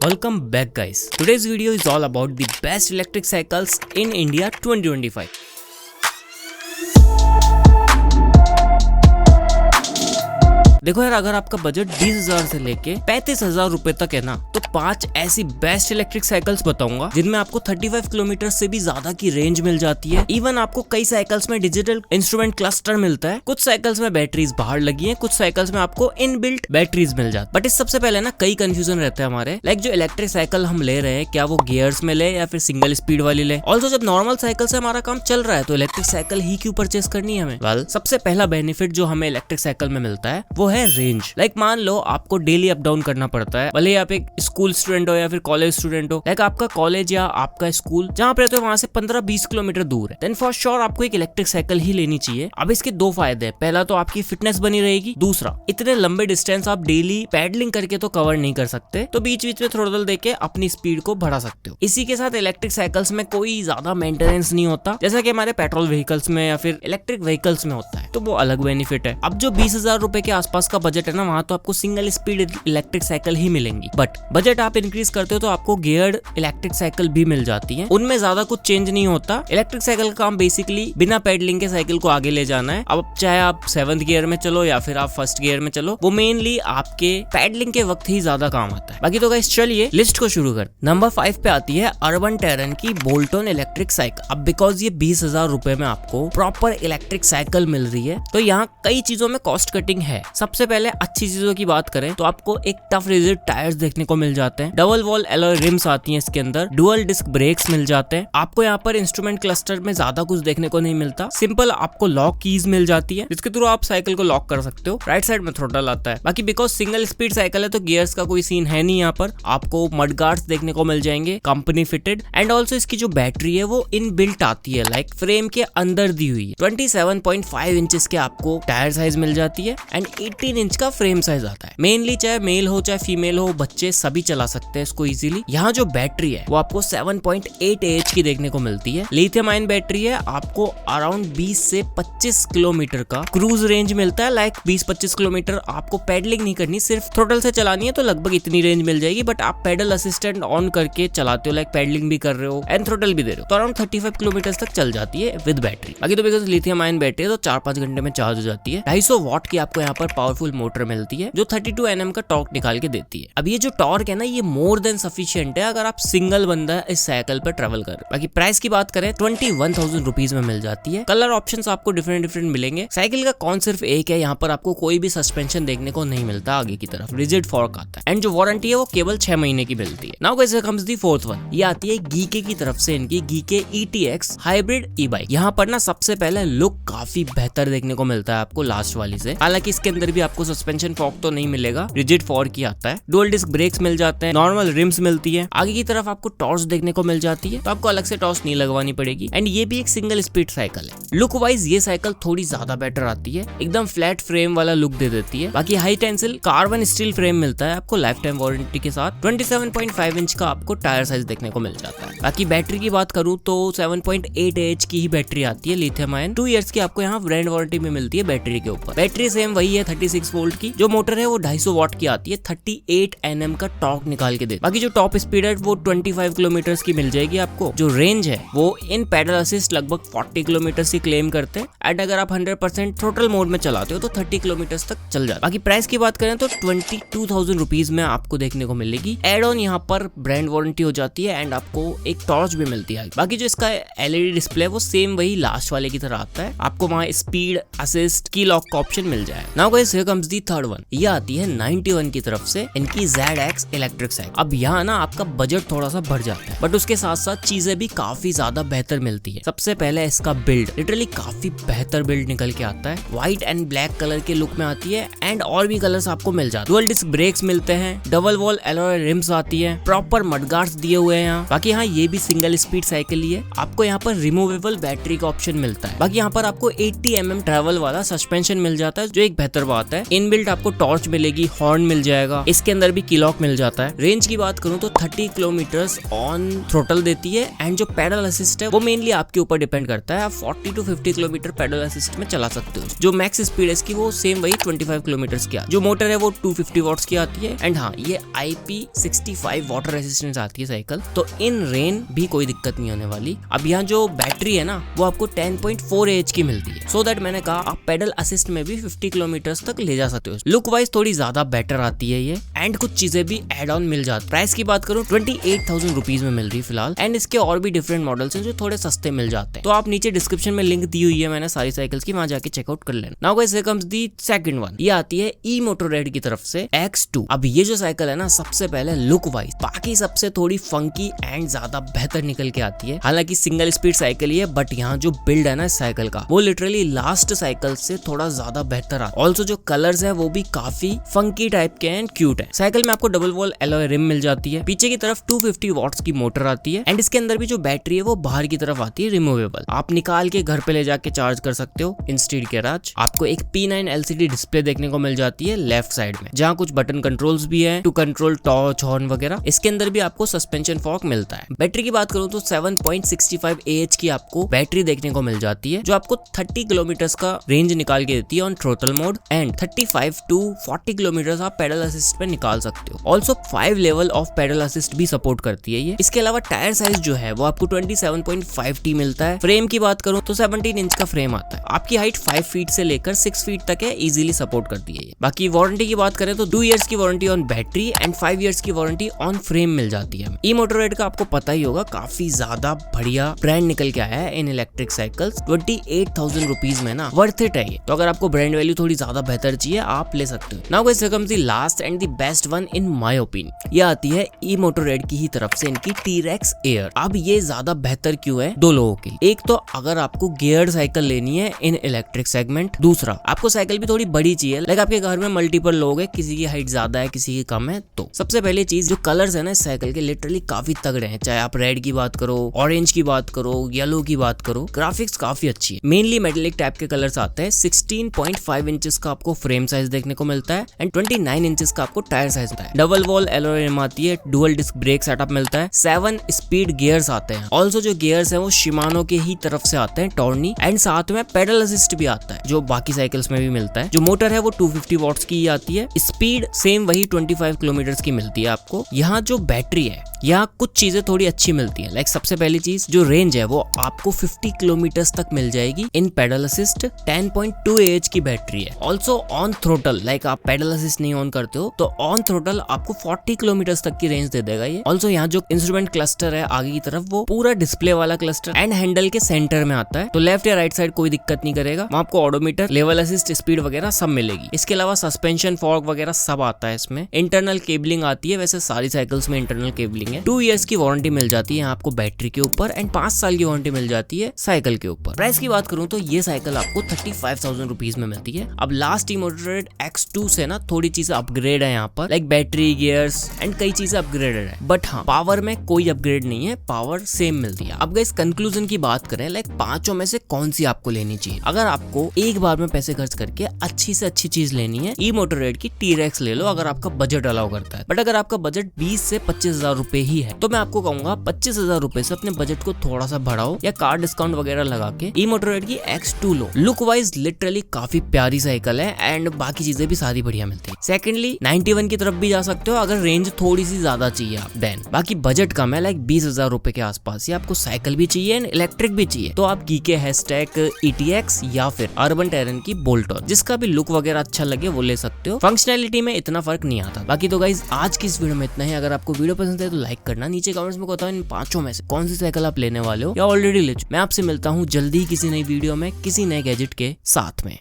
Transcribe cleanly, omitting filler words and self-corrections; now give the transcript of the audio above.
Welcome back guys. Today's video is all about the best electric cycles in India 2025. देखो यार, अगर आपका budget 20,000 से लेके 35,000 रुपए तक है ना, तो 5 ऐसी बेस्ट इलेक्ट्रिक साइकिल्स बताऊंगा जिनमें आपको 35 किलोमीटर से भी ज्यादा की रेंज मिल जाती है। इवन आपको कई साइकिल्स में डिजिटल इंस्ट्रूमेंट क्लस्टर मिलता है, कुछ साइकिल्स में बैटरीज बाहर लगी है, कुछ साइकिल्स में आपको इनबिल्ट बैटरीज मिल जाती है। बट इस सबसे पहले ना कई कंफ्यूजन रहते हैं हमारे, लाइक जो इलेक्ट्रिक साइकिल हम ले रहे हैं क्या वो गियर्स में ले या फिर सिंगल स्पीड वाली ले। ऑल्सो जब नॉर्मल साइकिल से हमारा काम चल रहा है तो इलेक्ट्रिक साइकिल ही क्यों परचेस करनी है हमें। वेल, सबसे पहला बेनिफिट जो हमें इलेक्ट्रिक साइकिल में मिलता है वो है रेंज। लाइक मान लो आपको डेली अप डाउन करना पड़ता है, भले आप एक स्कूल स्टूडेंट हो या फिर कॉलेज स्टूडेंट हो, लाइक आपका कॉलेज या आपका स्कूल जहाँ पे तो वहां से 15-20 किलोमीटर दूर है, देन फॉर श्योर आपको एक इलेक्ट्रिक साइकिल ही लेनी चाहिए। अब इसके दो फायदे हैं, पहला तो आपकी फिटनेस बनी रहेगी, दूसरा इतने लंबे डिस्टेंस आप डेली पैडलिंग करके तो कवर नहीं कर सकते, तो बीच बीच में थ्रोटल देके अपनी स्पीड को बढ़ा सकते हो। इसी के साथ इलेक्ट्रिक साइकिल्स में कोई ज्यादा मेंटेनेंस नहीं होता जैसा कि हमारे पेट्रोल व्हीकल्स में या फिर इलेक्ट्रिक व्हीकल्स में होता है, तो वो अलग बेनिफिट है। अब जो 20,000 रुपए के आसपास का बजट है ना, वहां तो आपको सिंगल स्पीड इलेक्ट्रिक साइकिल ही मिलेंगी। बट बजट आप इंक्रीज करते हो तो आपको गियर्ड इलेक्ट्रिक साइकिल भी मिल जाती है, उनमें ज्यादा कुछ चेंज नहीं होता। इलेक्ट्रिक साइकिल का काम बेसिकली बिना पेडलिंग के साइकिल को आगे ले जाना है। अब चाहे आप 7th गियर में चलो या फिर आप 1st गियर में चलो, वो मेनली आपके पेडलिंग के वक्त ही ज्यादा काम आता है। बाकी तो गाइस चलिए लिस्ट को शुरू कर। नंबर 5 पे आती है अर्बन टेरन की बोल्टन इलेक्ट्रिक साइकिल। अब बिकॉज ये 20,000 रुपए में आपको प्रॉपर इलेक्ट्रिक साइकिल मिल रही है, तो यहाँ कई चीजों में कॉस्ट कटिंग है। सबसे पहले अच्छी चीजों की बात करें तो आपको एक टफ रिजिड टायर्स देखने को मिल जाते हैं, डबल वॉल एलॉय रिम्स आती हैं इसके अंदर, डुअल डिस्क ब्रेक्स मिल जाते हैं। आपको यहाँ पर इंस्ट्रूमेंट क्लस्टर में ज्यादा कुछ देखने को नहीं मिलता, सिंपल आपको लॉक कीज मिल जाती है जिसके थ्रू आप साइकिल को लॉक कर सकते हो। राइट साइड में थ्रोटल आता है। बाकी बिकॉज सिंगल स्पीड साइकिल है तो गियर्स का कोई सीन है नहीं। यहाँ पर आपको मड गार्ड्स देखने को मिल जाएंगे कंपनी फिटेड, एंड ऑल्सो इसकी जो बैटरी है वो इन बिल्ट आती है, लाइक फ्रेम के अंदर दी हुई है। 27.5 इंचेस के आपको टायर साइज मिल जाती है एंड 18 इंच का फ्रेम साइज आता है। मेनली चाहे मेल हो चाहे फीमेल हो, बच्चे सभी चला सकते हैं इसको इजीली। यहाँ जो बैटरी है वो आपको 7.8 AH की देखने को मिलती है, लिथियम आयन बैटरी है। आपको अराउंड 20 से 25 किलोमीटर का क्रूज रेंज मिलता है, लाइक 20-25 किलोमीटर आपको पैडलिंग नहीं करनी, सिर्फ थ्रोटल से चलानी है तो लगभग इतनी रेंज मिल जाएगी। बट आप पेडल असिस्टेंट ऑन करके चलाते हो, लाइक पैडलिंग भी कर रहे हो एंड थ्रोटल भी दे रहे हो, तो अराउंड 35 किलोमीटर तक चल जाती है विद बैटरी। बाकी तो बिकॉज लिथियम आयन बैटरी है तो 4-5 घंटे में चार्ज हो जाती है। 250 वॉट की आपको यहाँ पर पावरफुल मोटर मिलती है जो 32 Nm का टॉर्क निकाल के देती है। अब ये जो टॉर्क है ना, ये मोर देन सफिशिएंट है अगर आप सिंगल बंदा इस साइकिल पर ट्रेवल कर। बाकी प्राइस की बात करें 21,000 रुपीज में मिल जाती है। कलर ऑप्शंस आपको डिफरेंट मिलेंगे। साइकिल का कौन सिर्फ एक है, यहाँ पर आपको कोई भी सस्पेंशन देखने को नहीं मिलता आगे की तरफ, रिजिड फॉर्क आता है एंड जो वारंटी है वो केवल 6 महीने की मिलती है। Now guys comes the fourth one. ये आती है गीके की तरफ से, इनकी गीके ETX हाइब्रिड ई बाइक। यहाँ पर ना सबसे पहले लुक काफी बेहतर देखने को मिलता है आपको लास्ट वाली से। हालांकि इसके अंदर भी आपको सस्पेंशन फॉर्क तो नहीं मिलेगा, रिजिड फॉर्क ही आता है। डुअल डिस्क ब्रेक्स मिल जाते हैं, नॉर्मल रिम्स मिलती है, आगे की तरफ आपको टॉर्च देखने को मिल जाती है, तो आपको अलग से टॉर्च नहीं लगवानी पड़ेगी। एंड ये भी एक सिंगल स्पीड साइकिल है। लुक वाइज ये साइकिल थोड़ी ज्यादा बेटर आती है, एकदम फ्लैट फ्रेम वाला लुक दे देती है। बाकी high tensile carbon steel frame मिलता है आपको लाइफ टाइम वारंटी के साथ। 27.5 इंच का आपको टायर साइज देखने को मिल जाता है। बाकी बैटरी की बात करूं तो 7.8 AH की ही बैटरी आती है, लिथियम आयन। 2 इयर्स की आपको यहाँ ब्रांड वारंटी में मिलती है बैटरी के ऊपर। बैटरी सेम वही है 36 वोल्ट की। जो मोटर है वो 250 वॉट की आती है, 38 Nm का टॉर्क निकाल के दे। बाकी जो टॉप स्पीड है वो 25 किलोमीटर की मिल जाएगी आपको। जो रेंज है वो इन पैडल असिस्ट लगभग 40 किलोमीटर की क्लेम करते हैं, एंड अगर आप 100% थ्रोटल मोड में चलाते हो तो 30 किलोमीटर तक चल जाता है। बाकी प्राइस की बात करें तो 22,000 रुपीज में आपको देखने को मिलेगी। एड ऑन यहाँ पर ब्रांड वारंटी हो जाती है एंड आपको एक टॉर्च भी मिलती है। बाकी जो इसका LED डिस्प्ले वो सेम वही लास्ट वाले की तरह आता है, आपको वहाँ स्पीड असिस्ट की लॉक का ऑप्शन मिल जाए। Now guys here comes the third one. ये आती है 91 की तरफ से, इनकी ZX इलेक्ट्रिक साइकिल। अब यहाँ ना आपका बजट थोड़ा सा बढ़ जाता है, बट उसके साथ साथ चीजें भी काफी ज्यादा बेहतर मिलती है। सबसे पहले इसका बिल्ड, लिटरली काफी बेहतर बिल्ड निकल के आता है। व्हाइट एंड ब्लैक कलर के लुक में आती है एंड और भी कलर्स आपको मिल जाते हैं। डुअल डिस्क ब्रेक्स मिलते हैं, डबल वॉल एलॉय रिम्स आती है, प्रॉपर मडगार्ड्स दिए हुए हैं यहाँ। बाकी यहाँ ये भी सिंगल स्पीड साइकिल ही है। आपको यहाँ पर रिमूवेबल बैटरी का ऑप्शन मिलता है। बाकी यहाँ पर आपको 80 mm ट्रेवल वाला सस्पेंशन मिल जाता है जो एक बेहतर बात आता है। इनबिल्ट आपको टॉर्च मिलेगी, हॉर्न मिल जाएगा, इसके अंदर भी कीलॉक मिल जाता है। रेंज की बात करूं तो 30 किलोमीटर ऑन थ्रोटल देती है एंड जो पेडल असिस्ट है वो मेनली आपके ऊपर डिपेंड करता है। आप 40 to 50 किलोमीटर पेडल असिस्ट में चला सकते हो। जो मैक्स स्पीड है इसकी वो सेम वही 25 किलोमीटर की। जो मोटर है वो 250 वॉट्स की आती है एंड हाँ ये IP65 वाटर रेजिस्टेंस आती है साइकिल, तो इन रेन भी कोई दिक्कत नहीं होने वाली। अब यहाँ जो बैटरी है ना वो आपको 10.4 AH की मिलती है, सो दैट मैंने कहा आप पेडल असिस्ट में भी 50 किलोमीटर तक ले जा सकते हो। लुक वाइज थोड़ी ज्यादा बेटर आती है ये एंड कुछ चीजें भी एड ऑन मिल जाती है। प्राइस की बात करूँ 28,000 रुपीज में मिल रही है फिलहाल एंड इसके और भी डिफरेंट मॉडल्स हैं जो थोड़े सस्ते मिल जाते हैं। तो आप नीचे डिस्क्रिप्शन में लिंक दी हुई है मैंने सारी साइकिल्स की, वहां जाके चेकआउट कर लेना। Now guys here comes the second one. ये आती है E-Motorrad की तरफ से X2। अब ये जो साइकिल है ना सबसे पहले लुक वाइज बाकी सबसे थोड़ी फंकी एंड ज्यादा बेहतर निकल के आती है। हालांकि सिंगल स्पीड साइकिल ही है बट यहाँ जो बिल्ड है ना इस साइकिल का वो लिटरली लास्ट साइकिल से थोड़ा ज्यादा बेहतर आता है। ऑल्सो जो कलर्स है वो भी काफी फंकी टाइप के एंड क्यूट है। साइकिल में आपको डबल वॉल एलॉय रिम मिल जाती है, पीछे की तरफ 250 वॉट्स की मोटर आती है एंड इसके अंदर भी जो बैटरी है वो बाहर की तरफ आती है रिमूवेबल। आप निकाल के घर पे ले जाके चार्ज कर सकते हो इन स्टीड गैराज। आपको एक P9 LCD डिस्प्ले देखने को मिल जाती है लेफ्ट साइड में, जहाँ कुछ बटन कंट्रोल्स भी है टू कंट्रोल टॉर्च, हॉर्न वगैरह। इसके अंदर भी आपको सस्पेंशन फॉर्क मिलता है। बैटरी की बात करूँ तो 7.65 AH की आपको बैटरी देखने को मिल जाती है जो आपको 30 किलोमीटर का रेंज निकाल के देती है on throttle mode and 35 to 40 kilometre आप पेडल असिस्ट पे निकाल सकते हो। Also 5 level of pedal assist भी सपोर्ट करती है ये। इसके अलावा टायर साइज जो है वो आपको 27.5T मिलता है। फ्रेम की बात करूँ तो 17 इंच का फ्रेम आता है। आपकी हाइट 5 फीट से लेकर 6 फीट तक है, इजीली सपोर्ट करती है। बाकी वारंटी की बात करें तो 2 इयर्स की warranty on battery and 5 years की वारंटी ऑन फ्रेम मिल जाती है। E-Motorrad का आपको पता ही होगा काफी ज्यादा बढ़िया ब्रांड निकल के आया है इन इलेक्ट्रिक साइकिल्स। 28,000 रुपीज में ना वर्थ इट है ये। तो अगर आपको ब्रांड वैल्यू थोड़ी ज्यादा बेहतर चाहिए आप ले सकते हो। Now guys here comes the last and the best one in my opinion. ये आती है E-Motorrad की ही तरफ से इनकी T-Rex Air। अब ये ज्यादा बेहतर क्यों है दो लोगों के लिए। एक तो अगर आपको गियर्ड साइकिल लेनी है इन इलेक्ट्रिक सेगमेंट, दूसरा आपको साइकिल भी थोड़ी बड़ी चाहिए, लाइक आपके घर में मल्टीपल लोग हैं, किसी की हाइट ज्यादा है किसी की कम है। तो सबसे पहले चीज जो कलर्स है ना इस साइकिल के लिटरली काफी तगड़े हैं। चाहे आप रेड की बात करो, ऑरेंज की बात करो, येलो की बात करो, ग्राफिक्स काफी अच्छी है। मेनली मेटेलिक टाइप के कलर्स आते हैं। 16.5 इंचेस का आपको फ्रेम साइज देखने को मिलता है एंड 29 इंचेस का आपको टायर साइज होता है। डबल वॉल एलॉय रिम आती है, डुअल डिस्क ब्रेक सेटअप मिलता है, 7 स्पीड गियर्स आते हैं। ऑल्सो जो गियर्स है वो शिमानो के ही तरफ से आते हैं, टॉर्नी, एंड साथ में पेडल असिस्ट भी आता है जो बाकी साइकिल्स में भी मिलता है। जो मोटर है वो 250 वॉट्स की ही आती है। स्पीड सेम वही 25 किलोमीटर की मिलती है आपको। यहाँ जो बैटरी है यहाँ कुछ चीजें थोड़ी अच्छी मिलती है। लाइक सबसे पहली चीज जो रेंज है वो आपको 50 किलोमीटर तक मिल जाएगी इन पेडल असिस्ट। 10.2 AH की बैटरी है। ऑल्सो ऑन थ्रोटल, लाइक आप पेडल असिस्ट नहीं ऑन करते हो तो ऑन थ्रोटल आपको 40 किलोमीटर तक की रेंज दे देगा ये। ऑल्सो यहाँ जो इंस्ट्रूमेंट क्लस्टर है आगे की तरफ वो पूरा डिस्प्ले वाला क्लस्टर एंड हैंडल के सेंटर में आता है, तो लेफ्ट या राइट साइड कोई दिक्कत नहीं करेगा। वहाँ आपको ऑडोमीटर, लेवल असिस्ट, स्पीड वगैरह सब मिलेगी। इसके अलावा सस्पेंशन फॉर्क वगैरह सब आता है इसमें। इंटरनल केबलिंग आती है, वैसे सारी साइकिल्स में इंटरनल केबलिंग है। 2 इयर्स की वारंटी मिल जाती है आपको बैटरी के ऊपर एंड 5 साल की वारंटी मिल जाती है साइकिल के ऊपर। प्राइस की बात करूं तो ये साइकिल आपको 35,000 रुपीज में मिलती है। अब लास्ट E-Motorrad X2 से ना थोड़ी चीजें अपग्रेड है यहाँ पर, लाइक बैटरी, गियर्स एंड कई चीजें अपग्रेडेड है, बट हाँ पावर में कोई अपग्रेड नहीं है, पावर सेम मिलती है। अब गाइस कंक्लूजन की बात करें, लाइक पांचों में से कौन सी आपको लेनी चाहिए। अगर आपको एक बार में पैसे खर्च करके अच्छी से अच्छी चीज लेनी है E-Motorrad की T-Rex ले लो अगर आपका बजट अलाउ करता है। बट अगर आपका बजट 20 से 25,000 रुपए ही है तो मैं आपको कहूंगा 25,000 रुपए से अपने बजट को थोड़ा सा बढ़ाओ या कार डिस्काउंट वगैरह लगा के E-Motorrad की X2 लो। लुक वाइज लिटरली काफी प्यारी साइकिल है एंड बाकी चीजें भी सारी बढ़िया मिलती है। सेकेंडली 91 की तरफ भी जा सकते हो अगर रेंज थोड़ी सी ज्यादा चाहिए आप। देन बाकी बजट कम है, लाइक 20,000 रुपए के आसपास ही आपको साइकिल भी चाहिए एंड इलेक्ट्रिक भी चाहिए, तो आप गीके हैशटैग ETX या फिर अर्बन टेरन की बोल्टन, जिसका भी लुक वगैरह अच्छा लगे वो ले सकते हो। फंक्शनैलिटी में इतना फर्क नहीं आता। बाकी तो गाइज आज की इस वीडियो में इतना ही। अगर आपको वीडियो पसंद है तो लाइक करना, नीचे कमेंट्स में बताओ इन पांचों में से कौन सी साइकिल आप लेने वाले हो या ऑलरेडी ले चुके। मैं आपसे मिलता हूँ जल्दी किसी नई वीडियो में किसी नए गैजेट के साथ में।